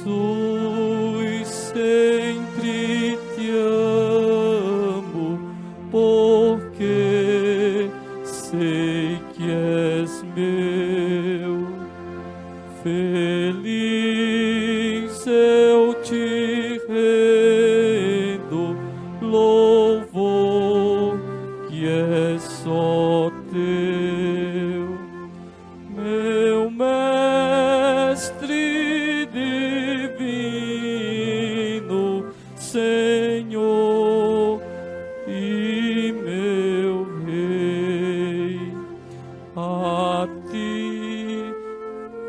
Jesus, sempre te amo, porque sei que és meu. Feliz eu te rendo, louvor que é só teu, meu mestre divino, Senhor e meu Rei. A ti,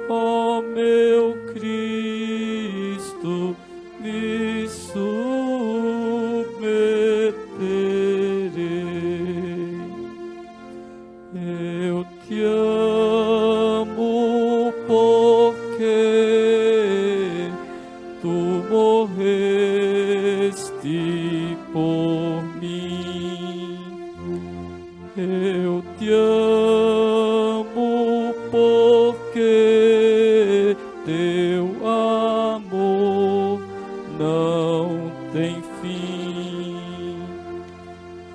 ó meu Cristo, me submeterei. Eu te amo porque tu morreste por mim. Eu te amo porque teu amor não tem fim.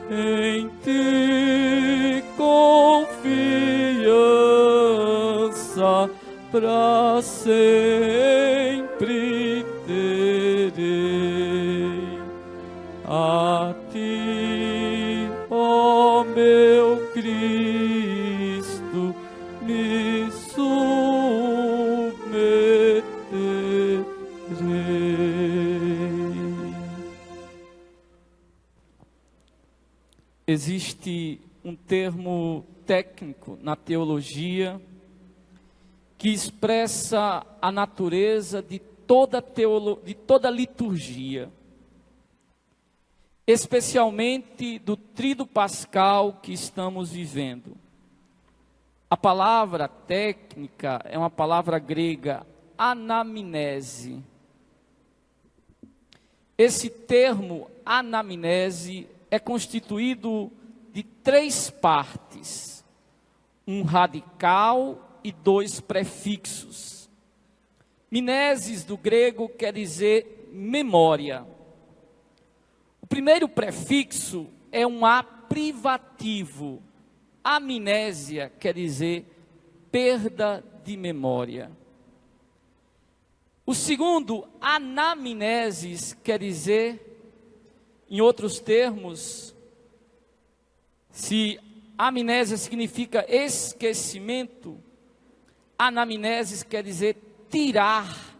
Em ti confiança pra sempre terei. A ti, ó meu Cristo, me submeterei. Existe um termo técnico na teologia que expressa a natureza de toda liturgia, especialmente do tríduo pascal que estamos vivendo. A palavra técnica é uma palavra grega, anamnese. Esse termo anamnese é constituído de 3 partes, um radical e 2 prefixos. Mnesis do grego quer dizer memória. O primeiro prefixo é um A privativo. Amnésia quer dizer perda de memória. O segundo, anamnesis, quer dizer, em outros termos, se amnésia significa esquecimento, anamnesis quer dizer tirar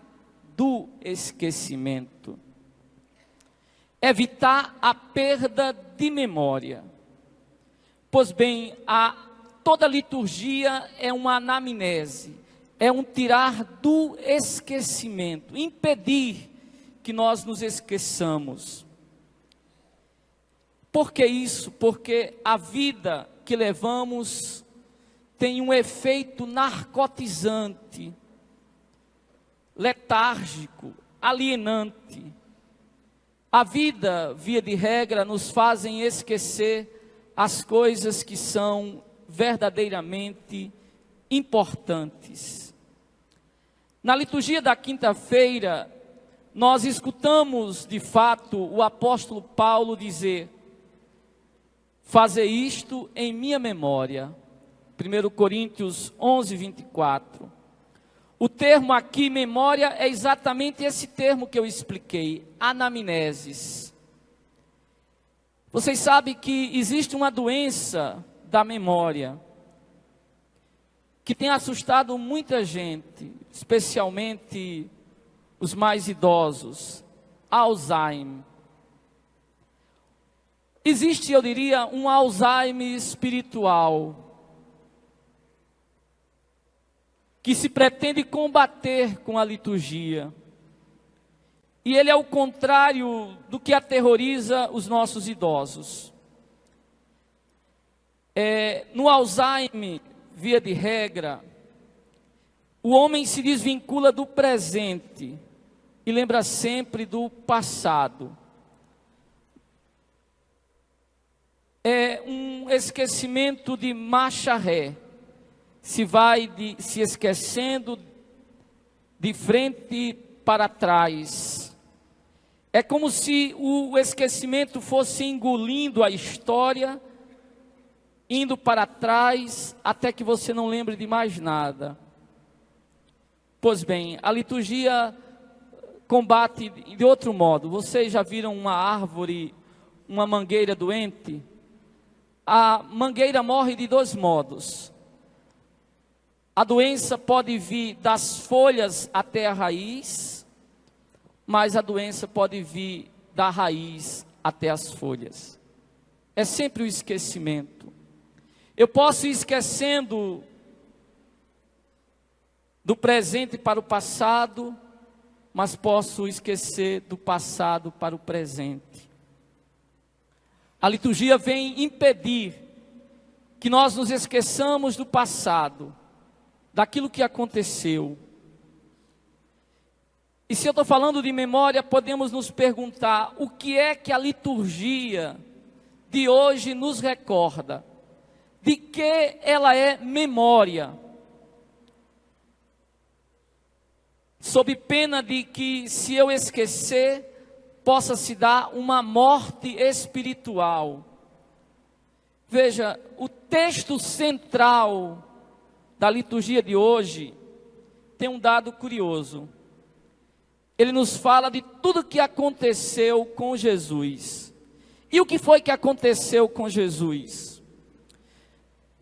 do esquecimento. Evitar a perda de memória. Pois bem, toda liturgia é uma anamnese, é um tirar do esquecimento, impedir que nós nos esqueçamos. Por que isso? Porque a vida que levamos tem um efeito narcotizante, letárgico, alienante. A vida, via de regra, nos fazem esquecer as coisas que são verdadeiramente importantes. Na liturgia da quinta-feira, nós escutamos, de fato, o apóstolo Paulo dizer: fazer isto em minha memória. 1 Coríntios 11, 24. O termo aqui, memória, é exatamente esse termo que eu expliquei, anamnesis. Vocês sabem que existe uma doença da memória que tem assustado muita gente, especialmente os mais idosos, Alzheimer. Existe, eu diria, um Alzheimer espiritual, que se pretende combater com a liturgia. E ele é o contrário do que aterroriza os nossos idosos. No Alzheimer, via de regra, o homem se desvincula do presente e lembra sempre do passado. É um esquecimento de marcha ré. Se esquecendo de frente para trás. É como se o esquecimento fosse engolindo a história, indo para trás, até que você não lembre de mais nada. Pois bem, a liturgia combate de outro modo. Vocês já viram uma árvore, uma mangueira doente? A mangueira morre de dois modos. A doença pode vir das folhas até a raiz, mas a doença pode vir da raiz até as folhas. É sempre o esquecimento. Eu posso ir esquecendo do presente para o passado, mas posso esquecer do passado para o presente. A liturgia vem impedir que nós nos esqueçamos do passado, daquilo que aconteceu. E se eu estou falando de memória, podemos nos perguntar: o que é que a liturgia de hoje nos recorda? De que ela é memória? Sob pena de que, se eu esquecer, possa se dar uma morte espiritual. Veja, o texto central da liturgia de hoje tem um dado curioso. Ele nos fala de tudo que aconteceu com Jesus. E o que foi que aconteceu com Jesus?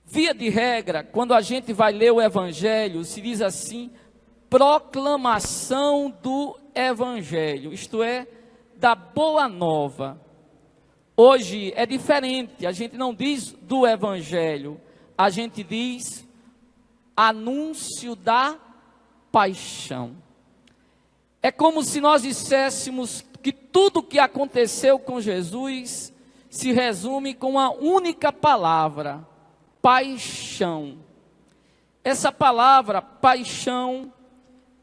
Via de regra, quando a gente vai ler o Evangelho, se diz assim: proclamação do Evangelho, isto é, da Boa Nova. Hoje é diferente, a gente não diz do Evangelho, a gente diz anúncio da paixão. É como se nós disséssemos que tudo o que aconteceu com Jesus se resume com uma única palavra: paixão. Essa palavra, paixão,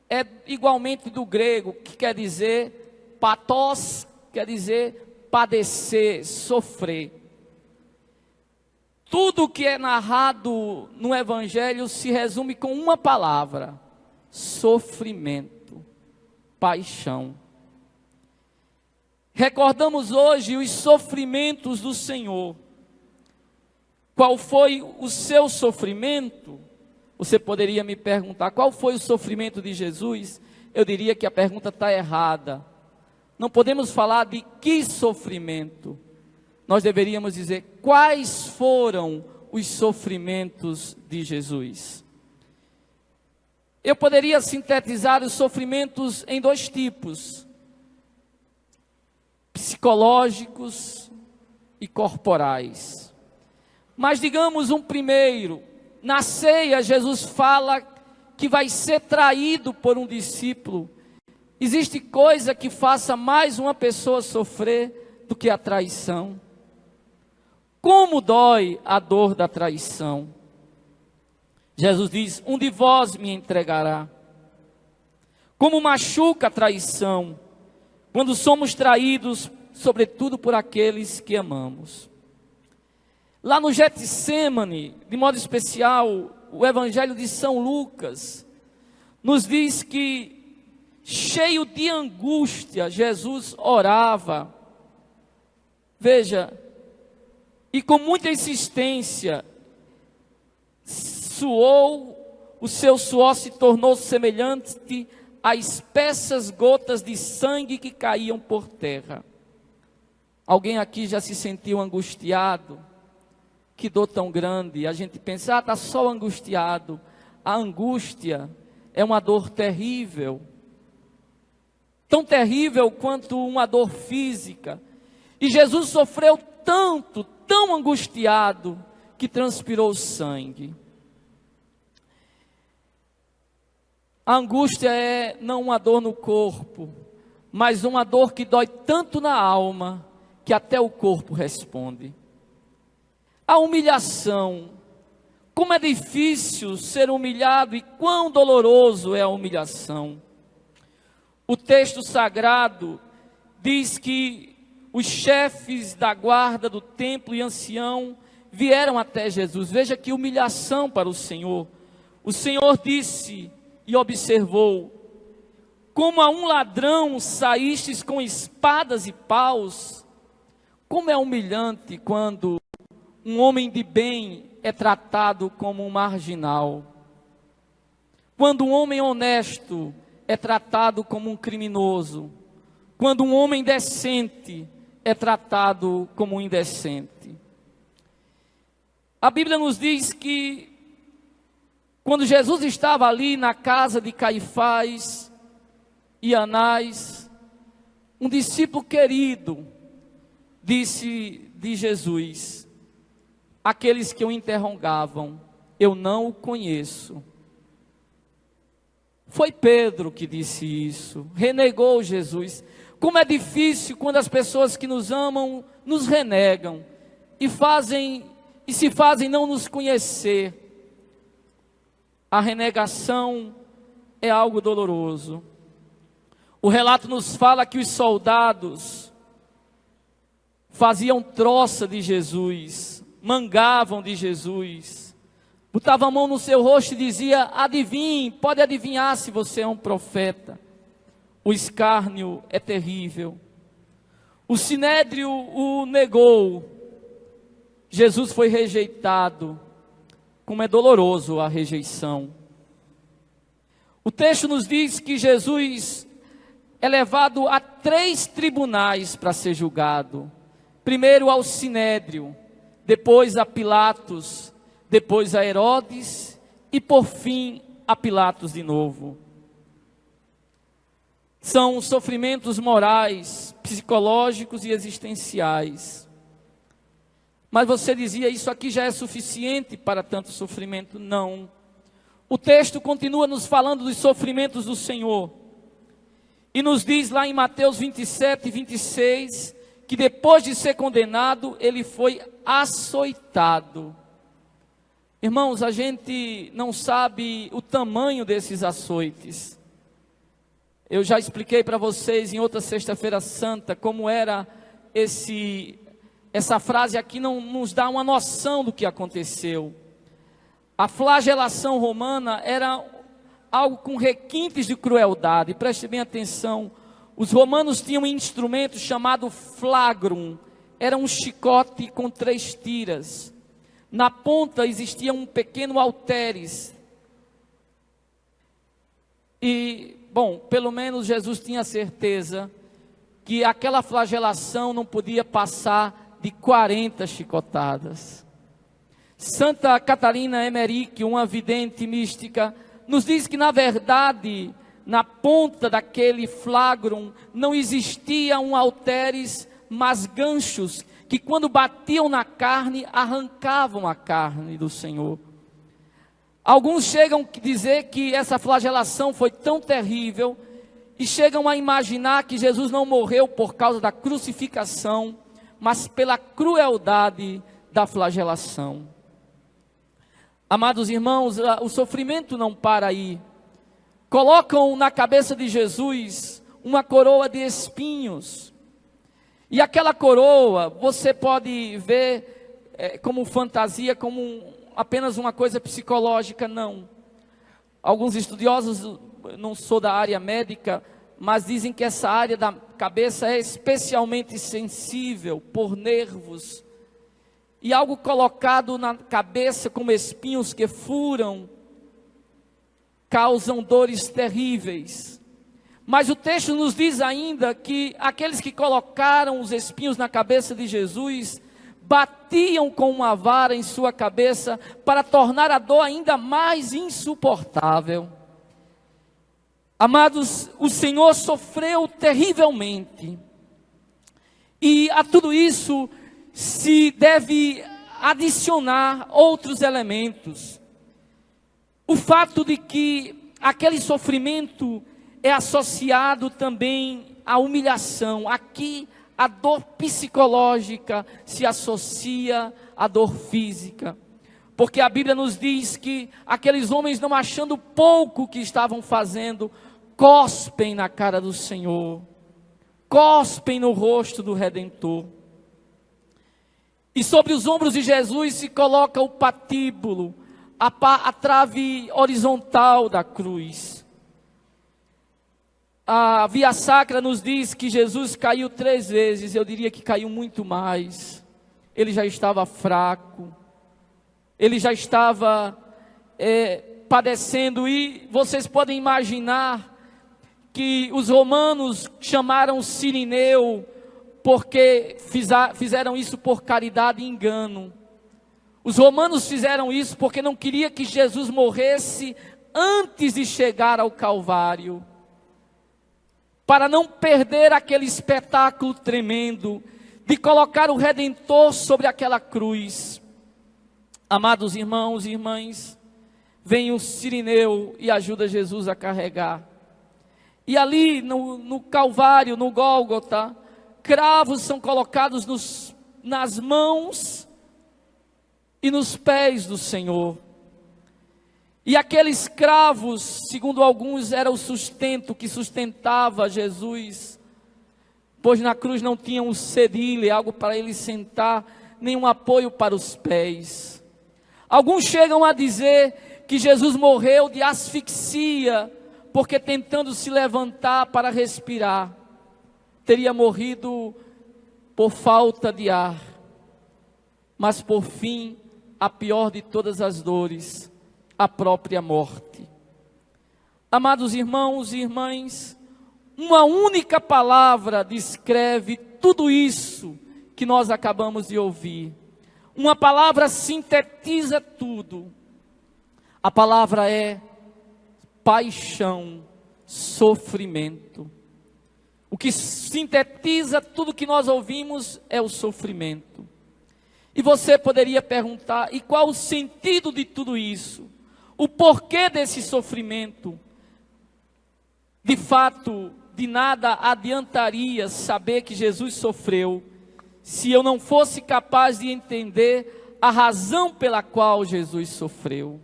é igualmente do grego, que quer dizer pathos, quer dizer padecer, sofrer. Tudo o que é narrado no Evangelho se resume com uma palavra: sofrimento, paixão. Recordamos hoje os sofrimentos do Senhor. Qual foi o seu sofrimento? Você poderia me perguntar: qual foi o sofrimento de Jesus? Eu diria que a pergunta está errada. Não podemos falar de que sofrimento. Nós deveríamos dizer: quais foram os sofrimentos de Jesus? Eu poderia sintetizar os sofrimentos em dois tipos: psicológicos e corporais. Mas digamos um primeiro. Na ceia, Jesus fala que vai ser traído por um discípulo. Existe coisa que faça mais uma pessoa sofrer do que a traição? Como dói a dor da traição? Jesus diz: um de vós me entregará. Como machuca a traição, quando somos traídos, sobretudo por aqueles que amamos. Lá no Getsêmani, de modo especial, o Evangelho de São Lucas nos diz que, cheio de angústia, Jesus orava. Veja, e com muita insistência, suou, o seu suor se tornou semelhante a espessas gotas de sangue que caíam por terra. Alguém aqui já se sentiu angustiado? Que dor tão grande. A gente pensa: está só angustiado. A angústia é uma dor terrível, tão terrível quanto uma dor física. E Jesus sofreu tanto, tão angustiado, que transpirou sangue. A angústia é não uma dor no corpo, mas uma dor que dói tanto na alma, que até o corpo responde. A humilhação, como é difícil ser humilhado e quão doloroso é a humilhação. O texto sagrado diz que os chefes da guarda do templo e ancião vieram até Jesus. Veja que humilhação para o Senhor. O Senhor disse e observou: como a um ladrão saístes com espadas e paus. Como é humilhante quando um homem de bem é tratado como um marginal. Quando um homem honesto é tratado como um criminoso. Quando um homem decente é tratado como um indecente. A Bíblia nos diz que quando Jesus estava ali na casa de Caifás e Anás, um discípulo querido disse de Jesus, aqueles que o interrogavam: eu não o conheço. Foi Pedro que disse isso, renegou Jesus. Como é difícil quando as pessoas que nos amam nos renegam e se fazem não nos conhecer. A renegação é algo doloroso. O relato nos fala que os soldados faziam troça de Jesus, mangavam de Jesus, botavam a mão no seu rosto e dizia: adivinhe, pode adivinhar se você é um profeta. O escárnio é terrível. O sinédrio o negou. Jesus foi rejeitado. Como é doloroso a rejeição. O texto nos diz que Jesus é levado a 3 tribunais para ser julgado. Primeiro ao sinédrio, depois a Pilatos, depois a Herodes e por fim a Pilatos de novo. São sofrimentos morais, psicológicos e existenciais. Mas você dizia: isso aqui já é suficiente para tanto sofrimento? Não. O texto continua nos falando dos sofrimentos do Senhor. E nos diz lá em Mateus 27 e 26, que depois de ser condenado, ele foi açoitado. Irmãos, a gente não sabe o tamanho desses açoites. Eu já expliquei para vocês em outra sexta-feira santa como era essa frase aqui, não nos dá uma noção do que aconteceu. A flagelação romana era algo com requintes de crueldade. Preste bem atenção. Os romanos tinham um instrumento chamado flagrum. Era um chicote com 3 tiras. Na ponta existia um pequeno halteres. E, bom, pelo menos Jesus tinha certeza que aquela flagelação não podia passar de 40 chicotadas. Santa Catarina Emmerich, uma vidente mística, nos diz que na verdade, na ponta daquele flagrum, não existia um halteres, mas ganchos, que quando batiam na carne, arrancavam a carne do Senhor. Alguns chegam a dizer que essa flagelação foi tão terrível, e chegam a imaginar que Jesus não morreu por causa da crucificação, mas pela crueldade da flagelação. Amados irmãos, o sofrimento não para aí. Colocam na cabeça de Jesus uma coroa de espinhos. E aquela coroa, você pode ver como fantasia, como apenas uma coisa psicológica, não. Alguns estudiosos, não sou da área médica, mas dizem que essa área da cabeça é especialmente sensível por nervos. E algo colocado na cabeça como espinhos que furam, causam dores terríveis. Mas o texto nos diz ainda que aqueles que colocaram os espinhos na cabeça de Jesus, batiam com uma vara em sua cabeça para tornar a dor ainda mais insuportável. Amados, o Senhor sofreu terrivelmente. E a tudo isso se deve adicionar outros elementos. O fato de que aquele sofrimento é associado também à humilhação. Aqui a dor psicológica se associa à dor física. Porque a Bíblia nos diz que aqueles homens, não achando pouco o que estavam fazendo, cospem na cara do Senhor, cospem no rosto do Redentor. E sobre os ombros de Jesus se coloca o patíbulo, a trave horizontal da cruz. A Via Sacra nos diz que Jesus caiu 3 vezes, eu diria que caiu muito mais. Ele já estava fraco, ele já estava padecendo, e vocês podem imaginar que os romanos chamaram Cirineu, porque fizeram isso por caridade e engano. Os romanos fizeram isso porque não queria que Jesus morresse antes de chegar ao Calvário, para não perder aquele espetáculo tremendo de colocar o Redentor sobre aquela cruz. Amados irmãos e irmãs, vem o Cirineu e ajuda Jesus a carregar. E ali no Calvário, no Gólgota, cravos são colocados nas mãos e nos pés do Senhor. E aqueles cravos, segundo alguns, era o sustento que sustentava Jesus, pois na cruz não tinha um sedile, algo para ele sentar, nenhum apoio para os pés. Alguns chegam a dizer que Jesus morreu de asfixia, porque tentando se levantar para respirar, teria morrido por falta de ar. Mas por fim, a pior de todas as dores, a própria morte. Amados irmãos e irmãs, uma única palavra descreve tudo isso que nós acabamos de ouvir. Uma palavra sintetiza tudo. A palavra é paixão, sofrimento. O que sintetiza tudo que nós ouvimos é o sofrimento. E você poderia perguntar, e qual o sentido de tudo isso? O porquê desse sofrimento? De fato, de nada adiantaria saber que Jesus sofreu, se eu não fosse capaz de entender a razão pela qual Jesus sofreu.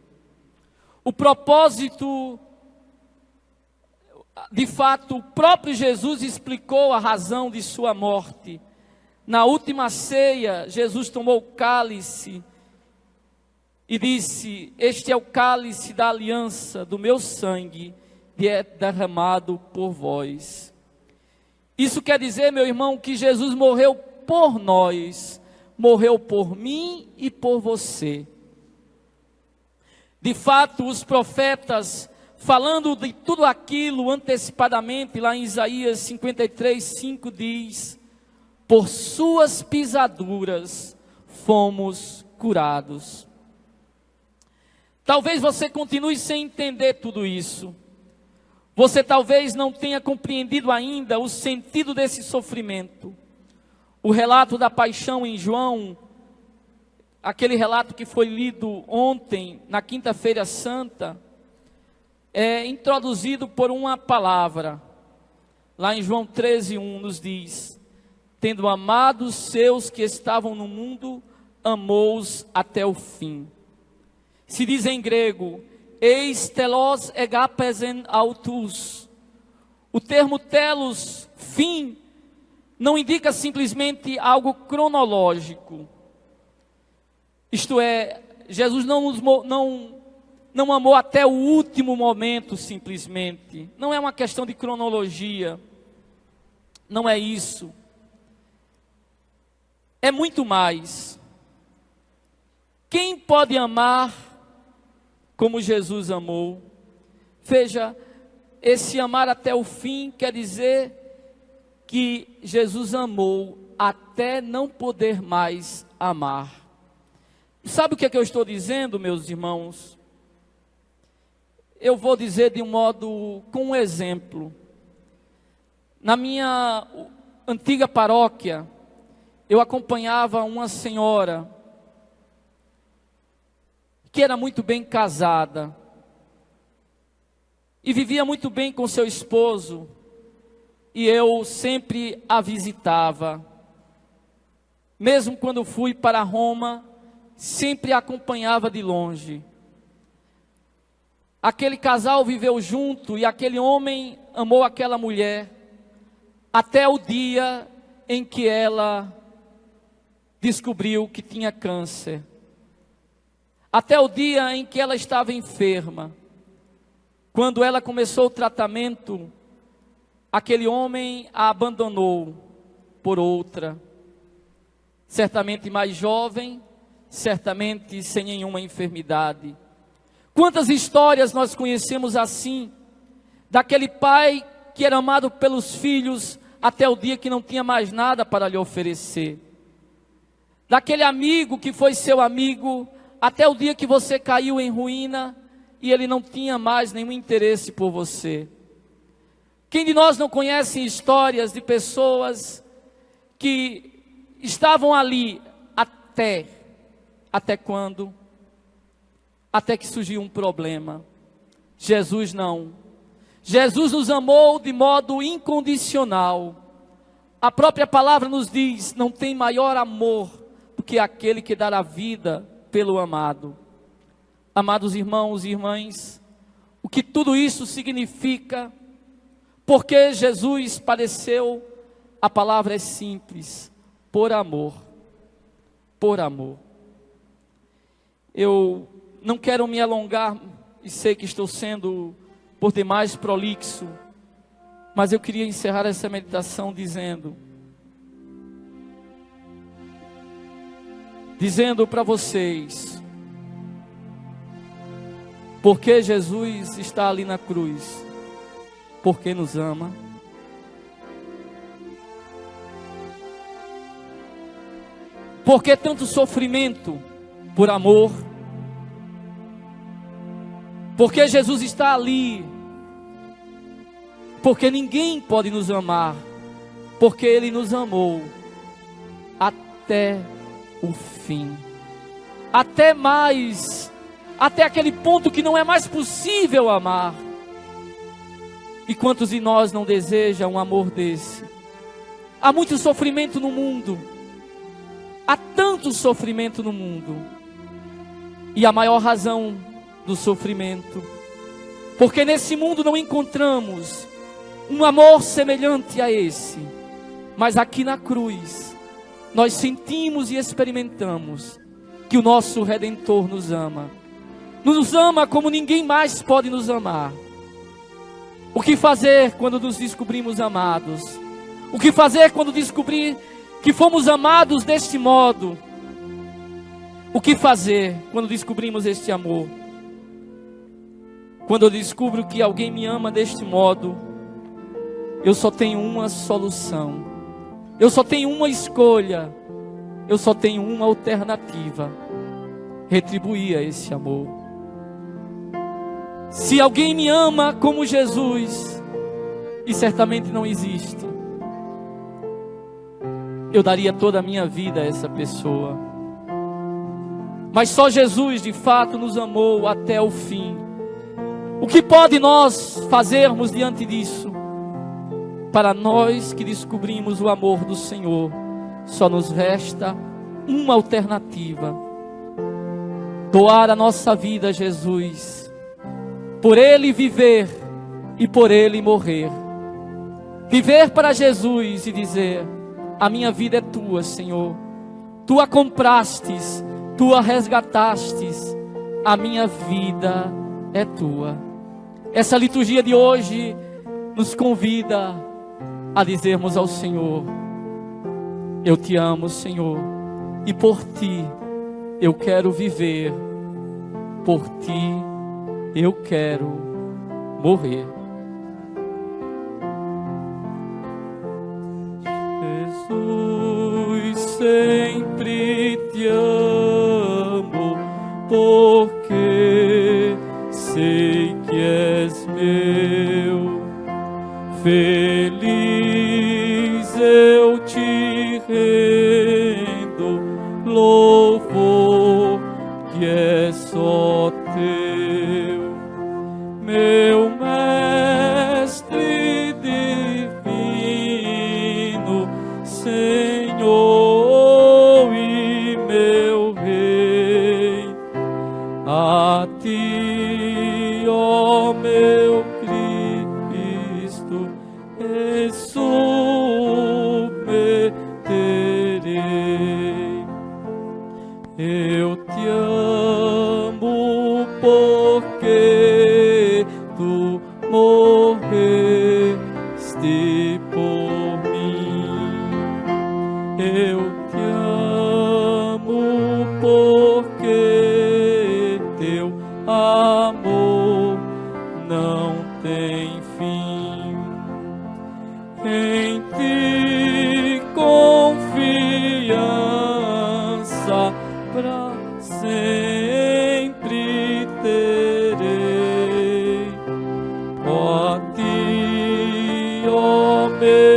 O propósito, de fato, o próprio Jesus explicou a razão de sua morte. Na última ceia, Jesus tomou o cálice e disse: este é o cálice da aliança do meu sangue, que é derramado por vós. Isso quer dizer, meu irmão, que Jesus morreu por nós, morreu por mim e por você. De fato, os profetas, falando de tudo aquilo antecipadamente, lá em Isaías 53:5 diz: por suas pisaduras fomos curados. Talvez você continue sem entender tudo isso. Você talvez não tenha compreendido ainda o sentido desse sofrimento. O relato da paixão em João, aquele relato que foi lido ontem, na Quinta-feira Santa, é introduzido por uma palavra. Lá em João 13:1 nos diz: tendo amado os seus que estavam no mundo, amou-os até o fim. Se diz em grego, eis telos egapesen autos. O termo telos, fim, não indica simplesmente algo cronológico. Isto é, Jesus não amou até o último momento simplesmente. Não é uma questão de cronologia. Não é isso. É muito mais. Quem pode amar como Jesus amou? Veja, esse amar até o fim quer dizer que Jesus amou até não poder mais amar. Sabe o que é que eu estou dizendo, meus irmãos? Eu vou dizer de um modo, com um exemplo. Na minha antiga paróquia, eu acompanhava uma senhora que era muito bem casada e vivia muito bem com seu esposo, e eu sempre a visitava. Mesmo quando fui para Roma, sempre a acompanhava de longe. Aquele casal viveu junto e aquele homem amou aquela mulher até o dia em que ela descobriu que tinha câncer. Até o dia em que ela estava enferma. Quando ela começou o tratamento, aquele homem a abandonou por outra. Certamente mais jovem, certamente sem nenhuma enfermidade. Quantas histórias nós conhecemos assim, daquele pai que era amado pelos filhos até o dia que não tinha mais nada para lhe oferecer. Daquele amigo que foi seu amigo até o dia que você caiu em ruína e ele não tinha mais nenhum interesse por você. Quem de nós não conhece histórias de pessoas que estavam ali até quando? Até que surgiu um problema. Jesus não. Jesus nos amou de modo incondicional. A própria palavra nos diz: não tem maior amor do que aquele que dá a vida pelo amado. Amados irmãos e irmãs, o que tudo isso significa? Porque Jesus padeceu? A palavra é simples: por amor. Por amor. Eu não quero me alongar, e sei que estou sendo por demais prolixo, mas eu queria encerrar essa meditação dizendo para vocês, porque Jesus está ali na cruz, porque nos ama. Porque tanto sofrimento por amor. Porque Jesus está ali. Porque ninguém pode nos amar. Porque Ele nos amou até o fim. Até mais. Até aquele ponto que não é mais possível amar. E quantos de nós não desejam um amor desse? Há muito sofrimento no mundo. Há tanto sofrimento no mundo. E a maior razão do sofrimento, porque nesse mundo não encontramos um amor semelhante a esse, mas aqui na cruz nós sentimos e experimentamos que o nosso Redentor nos ama como ninguém mais pode nos amar. O que fazer quando nos descobrimos amados? O que fazer quando descobrir que fomos amados deste modo? O que fazer quando descobrimos este amor? Quando eu descubro que alguém me ama deste modo, eu só tenho uma solução, eu só tenho uma escolha, eu só tenho uma alternativa: retribuir a esse amor. Se alguém me ama como Jesus, e certamente não existe, eu daria toda a minha vida a essa pessoa. Mas só Jesus de fato nos amou até o fim. O que pode nós fazermos diante disso? Para nós que descobrimos o amor do Senhor, só nos resta uma alternativa: doar a nossa vida a Jesus, por Ele viver e por Ele morrer. Viver para Jesus e dizer: a minha vida é tua, Senhor, tu a comprastes, tu a resgatastes, a minha vida é tua. Essa liturgia de hoje nos convida a dizermos ao Senhor: eu te amo, Senhor, e por ti eu quero viver, por ti eu quero morrer. Jesus, sempre te amo, porque sei que és meu. Feliz eu te rendo louvor que é só teu, meu mestre divino, Senhor e meu Rei. A ti, ó meu Cristo, fim. Em ti confiança para sempre terei. Ó ti, ó meu